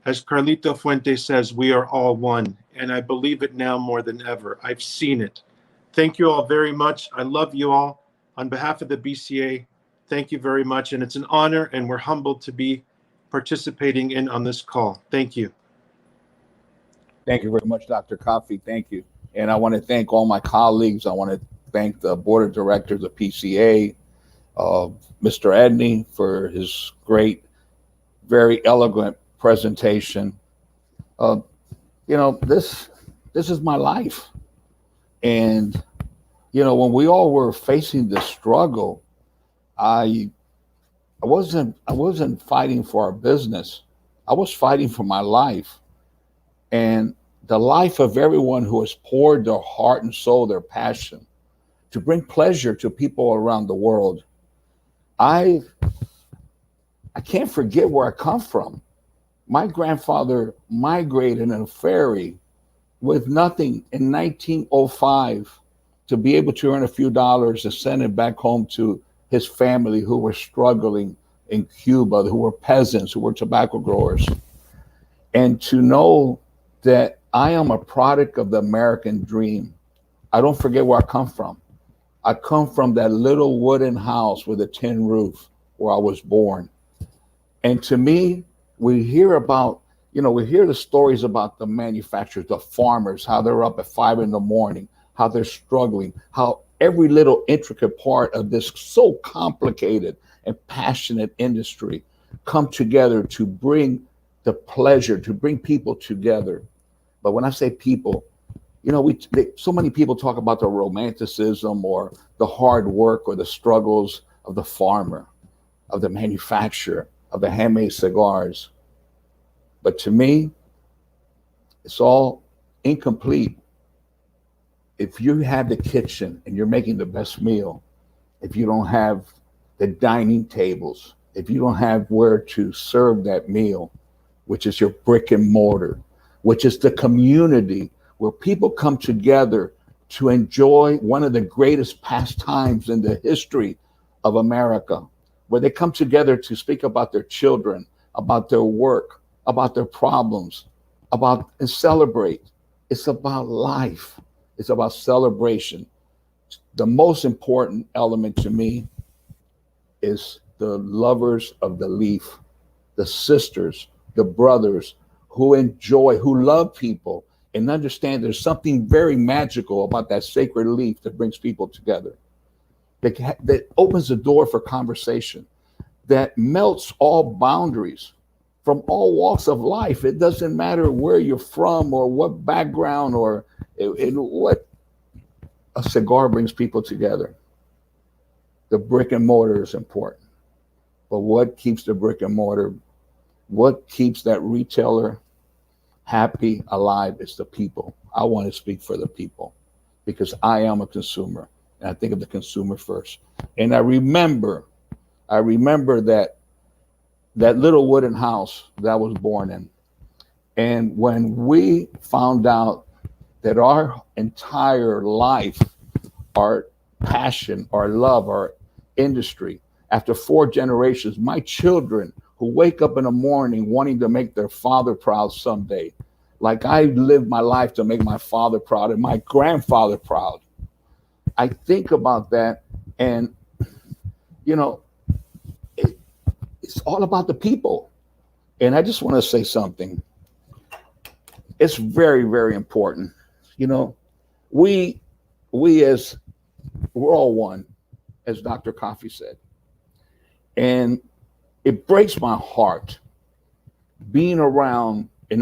As Carlito Fuente says, we are all one, and I believe it now more than ever. I've seen it. Thank you all very much. I love you all. On behalf of the BCA, thank you very much, and it's an honor, and we're humbled to be participating in on this call. Thank you. Thank you very much, Dr. Coffey. Thank you. And I want to thank all my colleagues. I want to thank the board of directors of PCA, Mr. Edney for his great, very elegant presentation. You know, this is my life. And, you know, when we all were facing this struggle, I wasn't fighting for our business. I was fighting for my life and the life of everyone who has poured their heart and soul, their passion to bring pleasure to people around the world. I can't forget where I come from. My grandfather migrated in a ferry with nothing in 1905 to be able to earn a few dollars and send it back home to his family who were struggling in Cuba, who were peasants, who were tobacco growers. And to know that I am a product of the American dream. I don't forget where I come from. I come from that little wooden house with a tin roof where I was born. And to me, we hear about, we hear the stories about the manufacturers, the farmers, how they're up at 5 a.m, how they're struggling, how every little intricate part of this so complicated and passionate industry come together to bring the pleasure, to bring people together. But when I say people, so many people talk about the romanticism or the hard work or the struggles of the farmer, of the manufacturer, of the handmade cigars. But to me, it's all incomplete if you have the kitchen and you're making the best meal, if you don't have the dining tables, if you don't have where to serve that meal, which is your brick and mortar, which is the community where people come together to enjoy one of the greatest pastimes in the history of America, where they come together to speak about their children, about their work, about their problems, and celebrate. It's about life. It's about celebration. The most important element to me is the lovers of the leaf, the sisters, the brothers who enjoy, who love people and understand there's something very magical about that sacred leaf that brings people together, that opens the door for conversation, that melts all boundaries from all walks of life. It doesn't matter where you're from or what background or what. A cigar brings people together. The brick and mortar is important, but what keeps the brick and mortar, what keeps that retailer happy, alive, is the people. I want to speak for the people because I am a consumer and I think of the consumer first. And I remember that little wooden house that I was born in. And when we found out that our entire life, our passion, our love, our industry, after 4 generations, my children who wake up in the morning wanting to make their father proud someday, like I lived my life to make my father proud and my grandfather proud. I think about that, and it's all about the people. And I just want to say something. It's very, very important. We're all one, as Dr. Coffey said. And it breaks my heart being around in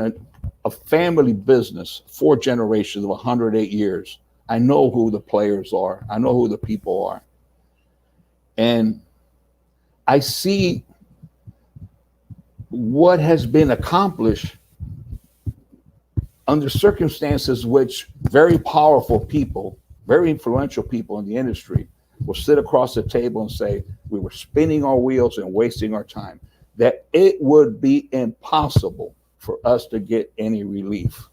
a family business, 4 generations of 108 years. I know who the players are. I know who the people are. And I see what has been accomplished under circumstances which very powerful people, very influential people in the industry will sit across the table and say, we were spinning our wheels and wasting our time, that it would be impossible for us to get any relief.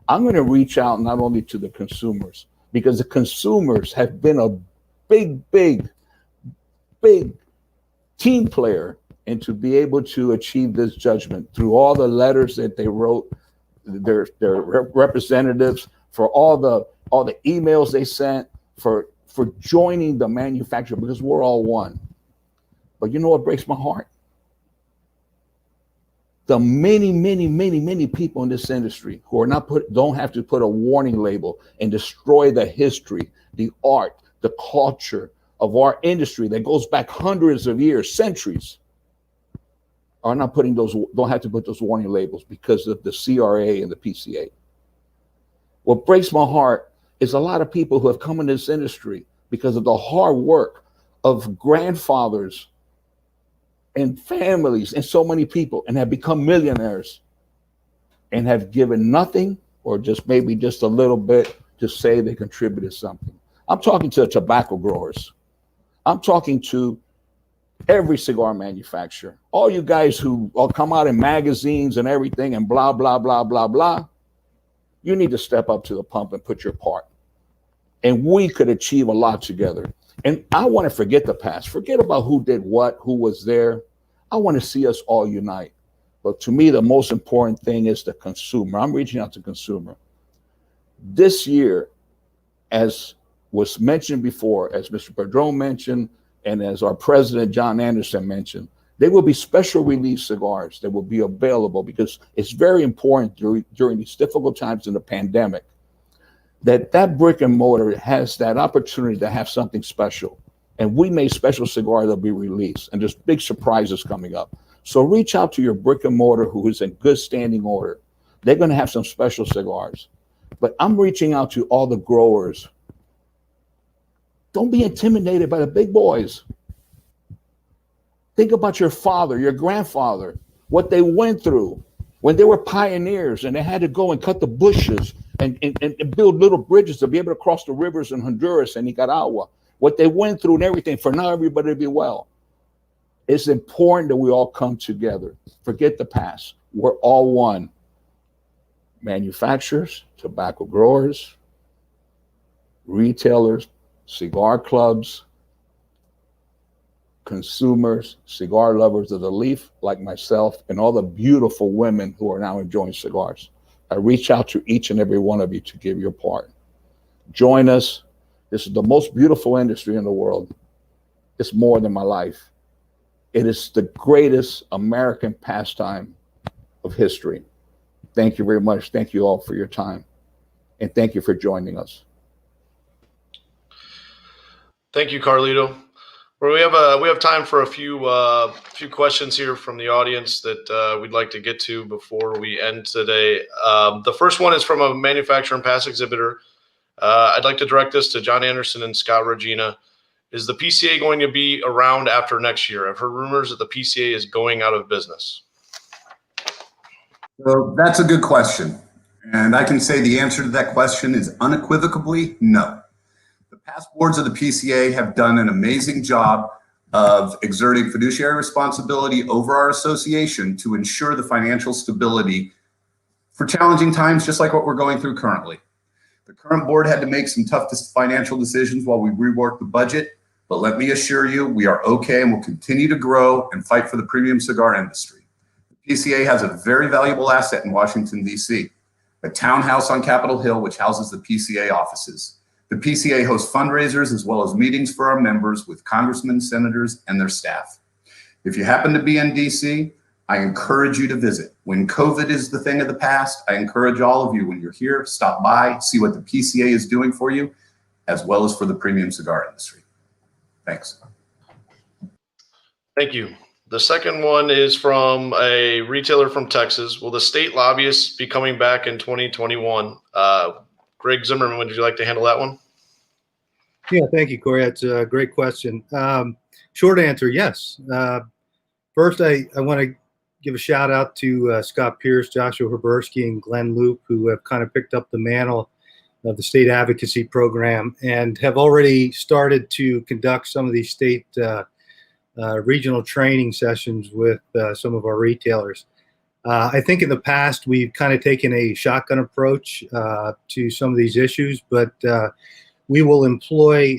I'm going to reach out not only to the consumers, because the consumers have been a big team player, and to be able to achieve this judgment through all the letters that they wrote, their representatives, for all the emails they sent, for joining the manufacturer, because we're all one. But you know what breaks my heart? The many people in this industry who are don't have to put a warning label and destroy the history, the art, the culture of our industry that goes back hundreds of years, centuries, are not don't have to put those warning labels because of the CRA and the PCA. What breaks my heart is a lot of people who have come in this industry because of the hard work of grandfathers and families and so many people, and have become millionaires and have given nothing or just maybe just a little bit to say they contributed something. I'm talking to tobacco growers. I'm talking to every cigar manufacturer. All you guys who all come out in magazines and everything and blah, blah, blah, blah, blah. You need to step up to the pump and put your part. And we could achieve a lot together. And I want to forget the past. Forget about who did what, who was there. I want to see us all unite. But to me, the most important thing is the consumer. I'm reaching out to consumer. This year, as was mentioned before, as Mr. Padron mentioned, and as our president, John Anderson, mentioned, there will be special release cigars that will be available because it's very important during these difficult times in the pandemic that brick and mortar has that opportunity to have something special. And we made special cigars that'll be released, and there's big surprises coming up. So reach out to your brick and mortar who is in good standing order. They're going to have some special cigars. But I'm reaching out to all the growers. Don't be intimidated by the big boys. Think about your father, your grandfather, what they went through when they were pioneers and they had to go and cut the bushes and build little bridges to be able to cross the rivers in Honduras and Nicaragua. What they went through and everything for now everybody to be well. It's important that we all come together. Forget the past. We're all one. Manufacturers, tobacco growers, retailers, cigar clubs, consumers, cigar lovers of the leaf like myself, and all the beautiful women who are now enjoying cigars. I reach out to each and every one of you to give your part. Join us. This is the most beautiful industry in the world. It's more than my life. It is the greatest American pastime of history. Thank you very much. Thank you all for your time. And thank you for joining us. Thank you, Carlito. Well, we have time for a few questions here from the audience that we'd like to get to before we end today. The first one is from a manufacturer and past exhibitor. I'd like to direct this to John Anderson and Scott Regina. Is the PCA going to be around after next year? I've heard rumors that the PCA is going out of business. So that's a good question. And I can say the answer to that question is unequivocally no. The past boards of the PCA have done an amazing job of exerting fiduciary responsibility over our association to ensure the financial stability for challenging times, just like what we're going through currently. The current board had to make some tough financial decisions while we reworked the budget, but let me assure you, we are okay and will continue to grow and fight for the premium cigar industry. The PCA has a very valuable asset in Washington, D.C., a townhouse on Capitol Hill, which houses the PCA offices. The PCA hosts fundraisers as well as meetings for our members with congressmen, senators, and their staff. If you happen to be in DC, I encourage you to visit. When COVID is the thing of the past, I encourage all of you, when you're here, stop by, see what the PCA is doing for you, as well as for the premium cigar industry. Thanks. Thank you. The second one is from a retailer from Texas. Will the state lobbyists be coming back in 2021? Greg Zimmerman, would you like to handle that one? Yeah, thank you, Corey. That's a great question. Short answer, yes. First, I want to give a shout out to Scott Pierce, Joshua Habursky, and Glenn Loop, who have kind of picked up the mantle of the state advocacy program and have already started to conduct some of these state regional training sessions with some of our retailers. I think in the past, we've kind of taken a shotgun approach to some of these issues, but we will employ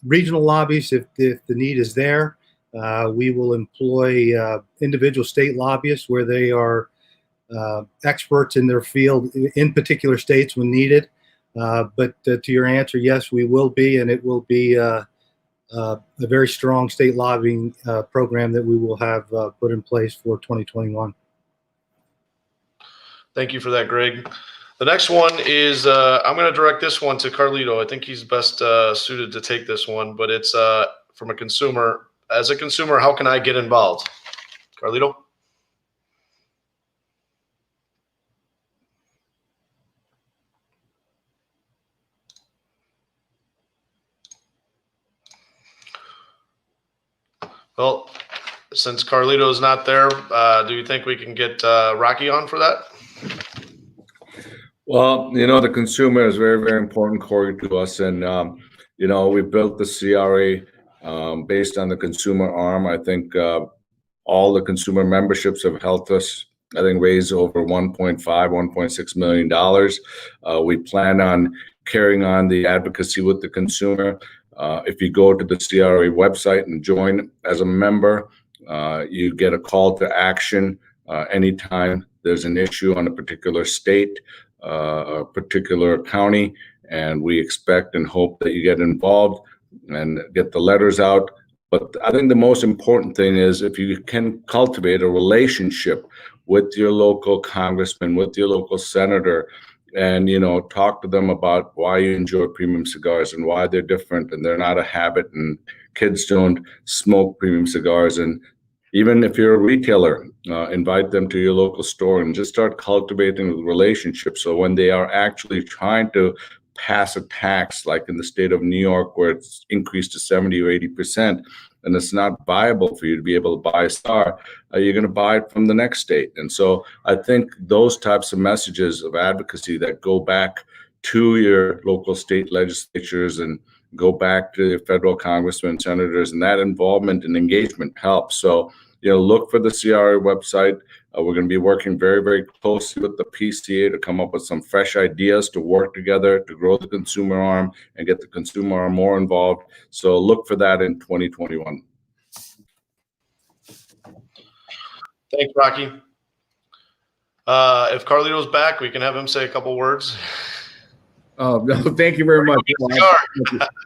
regional lobbyists if the need is there. We will employ individual state lobbyists where they are experts in their field in particular states when needed. But to your answer, yes, we will be, and it will be a very strong state lobbying program that we will have put in place for 2021. Thank you for that, Greg. The next one is, I'm going to direct this one to Carlito. I think he's best suited to take this one, but it's from a consumer. As a consumer, how can I get involved? Carlito? Well, since Carlito is not there, do you think we can get Rocky on for that? Well, the consumer is very, very important, Corey, to us. And, we built the CRA based on the consumer arm. I think all the consumer memberships have helped us, I think, raise over $1.6 million. We plan on carrying on the advocacy with the consumer. If you go to the CRA website and join as a member, you get a call to action anytime there's an issue on a particular state, a particular county, and we expect and hope that you get involved and get the letters out. But I think the most important thing is if you can cultivate a relationship with your local congressman, with your local senator, and talk to them about why you enjoy premium cigars and why they're different and they're not a habit and kids don't smoke premium cigars. And even if you're a retailer, invite them to your local store and just start cultivating relationships. So when they are actually trying to pass a tax, like in the state of New York, where it's increased to 70 or 80%, and it's not viable for you to be able to buy a cigar, you're going to buy it from the next state. And so I think those types of messages of advocacy that go back to your local state legislatures and go back to your federal congressmen, senators, and that involvement and engagement helps. So, look for the CRA website. We're going to be working very, very closely with the PCA to come up with some fresh ideas to work together to grow the consumer arm and get the consumer arm more involved. So look for that in 2021. Thanks, Rocky. If Carlito's back, we can have him say a couple words. Oh, no, thank you very much.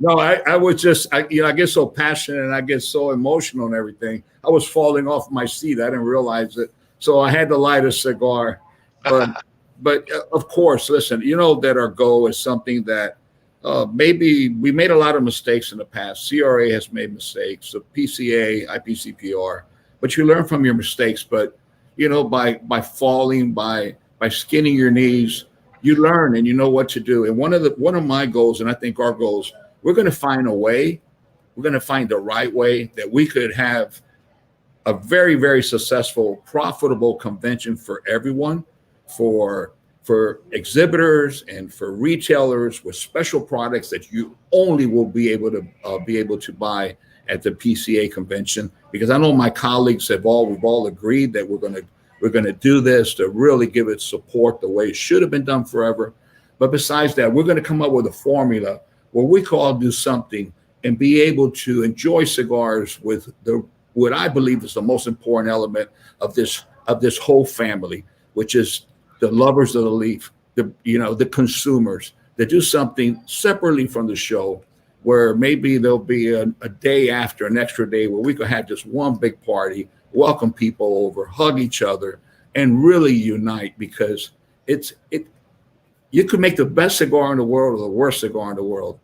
No, I was just, I get so passionate and I get so emotional and everything. I was falling off my seat. I didn't realize it. So I had to light a cigar. But of course, listen, that our goal is something that maybe we made a lot of mistakes in the past. CRA has made mistakes, the PCA, IPCPR, but you learn from your mistakes. But, by falling, by skinning your knees, you learn and you know what to do. And one of my goals, and I think our goals, we're going to find a way, we're going to find the right way that we could have a very, very successful, profitable convention for everyone, for exhibitors and for retailers with special products that you only will be able to buy at the PCA convention. Because I know my colleagues we've all agreed that we're going to do this to really give it support the way it should have been done forever. But besides that, we're going to come up with a formula where we can all do something and be able to enjoy cigars with what I believe is the most important element of this whole family, which is the lovers of the leaf, the consumers, that do something separately from the show, where maybe there'll be a day after, an extra day, where we could have just one big party, welcome people over, hug each other, and really unite. Because you could make the best cigar in the world or the worst cigar in the world,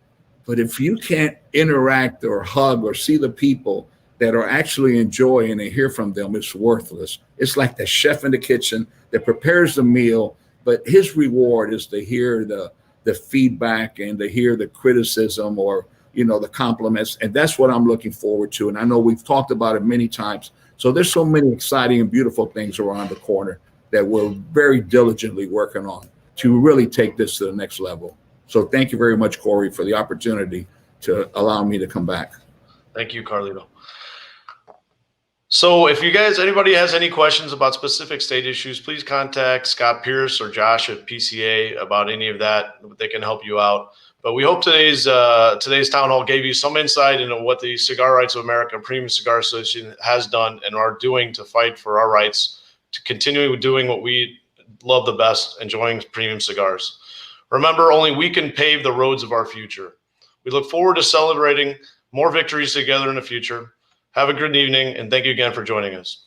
but if you can't interact or hug or see the people that are actually enjoying and hear from them, it's worthless. It's like the chef in the kitchen that prepares the meal, but his reward is to hear the feedback and to hear the criticism or the compliments. And that's what I'm looking forward to. And I know we've talked about it many times. So there's so many exciting and beautiful things around the corner that we're very diligently working on to really take this to the next level. So thank you very much, Corey, for the opportunity to allow me to come back. Thank you, Carlito. So if anybody has any questions about specific state issues, please contact Scott Pierce or Josh at PCA about any of that. They can help you out. But we hope today's town hall gave you some insight into what the Cigar Rights of America Premium Cigar Association has done and are doing to fight for our rights, to continue doing what we love the best, enjoying premium cigars. Remember, only we can pave the roads of our future. We look forward to celebrating more victories together in the future. Have a good evening, and thank you again for joining us.